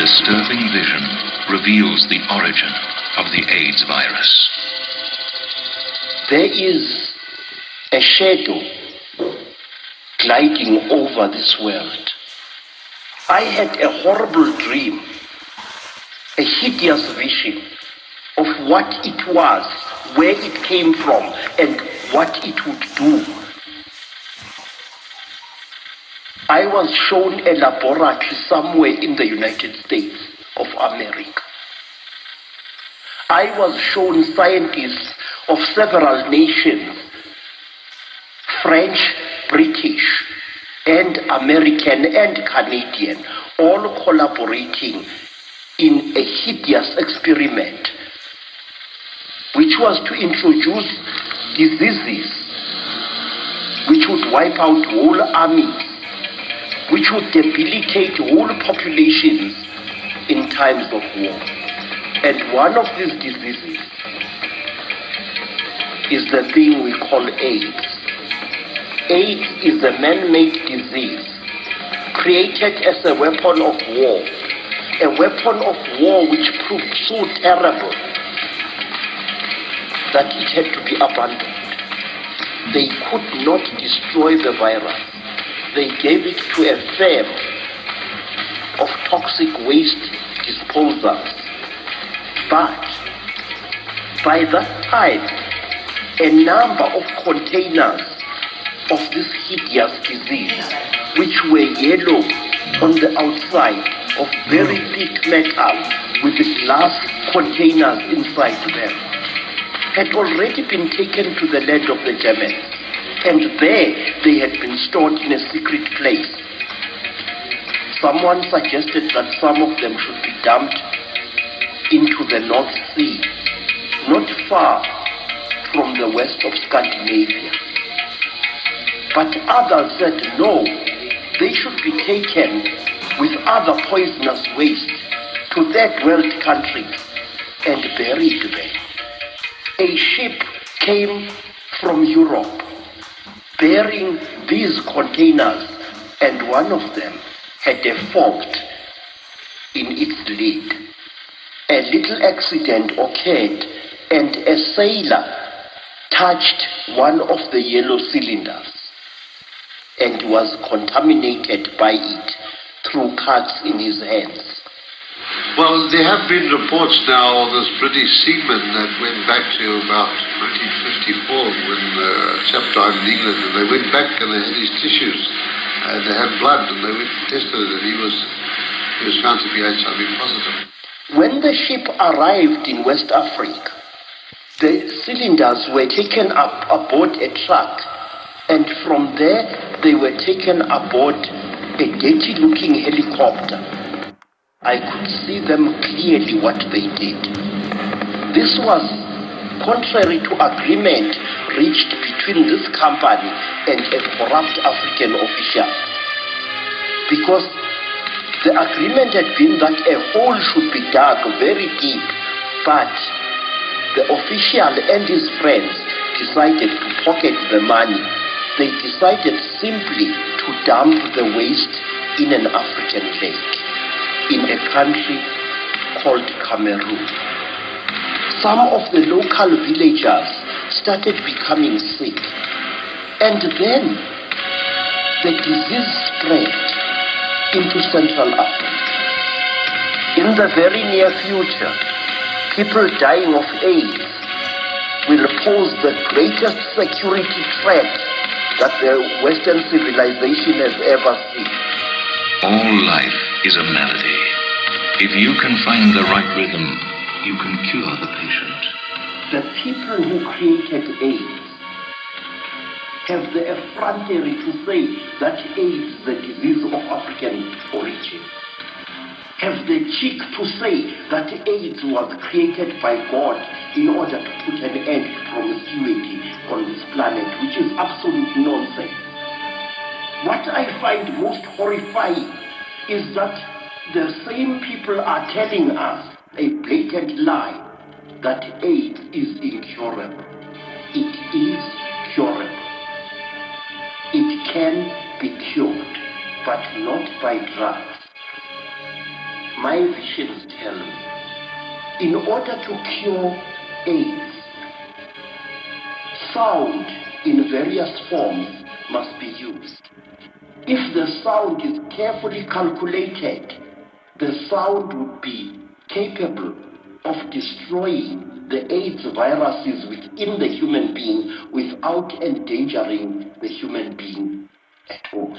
disturbing vision reveals the origin of the AIDS virus. There is a shadow gliding over this world. I had a horrible dream, a hideous vision of what it was, where it came from, and what it would do. I was shown a laboratory somewhere in the United States of America. I was shown scientists of several nations, French, British, and American and Canadian, all collaborating in a hideous experiment, which was to introduce diseases which would wipe out whole armies, which would debilitate whole populations in times of war. And one of these diseases is the thing we call AIDS. AIDS is a man-made disease created as a weapon of war, a weapon of war which proved so terrible that it had to be abandoned. They could not destroy the virus. They gave it to a firm of toxic waste disposals. But by that time, a number of containers of this hideous disease, which were yellow on the outside, of very thick metal with glass containers inside them, had already been taken to the land of the Germans. And there they had been stored in a secret place. Someone suggested that some of them should be dumped into the North Sea, not far from the west of Scandinavia. But others said no, they should be taken with other poisonous waste to third world countries and buried there. A ship came from Europe bearing these containers, and one of them had a fault in its lid. A little accident occurred, and a sailor touched one of the yellow cylinders and was contaminated by it through cuts in his hands. Well, there have been reports now of this British seaman that went back to about 1954 when a chap died in England, and they went back and they had his tissues and they had blood, and they went and tested it, and he was found to be HIV positive. When the ship arrived in West Africa, the cylinders were taken up aboard a truck, and from there they were taken aboard a dirty-looking helicopter. I could see them clearly what they did. This was contrary to agreement reached between this company and a corrupt African official, because the agreement had been that a hole should be dug very deep, but the official and his friends decided to pocket the money. They decided simply to dump the waste in an African lake, in a country called Cameroon. Some of the local villagers started becoming sick, and then the disease spread into Central Africa. In the very near future, people dying of AIDS will pose the greatest security threat that the Western civilization has ever seen. All life is a melody. If you can find the right rhythm, you can cure the patient. The people who created AIDS have the effrontery to say that AIDS is the disease of African origin. Have the cheek to say that AIDS was created by God in order to put an end to promiscuity on this planet, which is absolute nonsense. What I find most horrifying is that the same people are telling us a blatant lie that AIDS is incurable. It is curable. It can be cured, but not by drugs. my visions tell me, in order to cure AIDS, sound in various forms must be used. If the sound is carefully calculated, the sound would be capable of destroying the AIDS viruses within the human being without endangering the human being at all.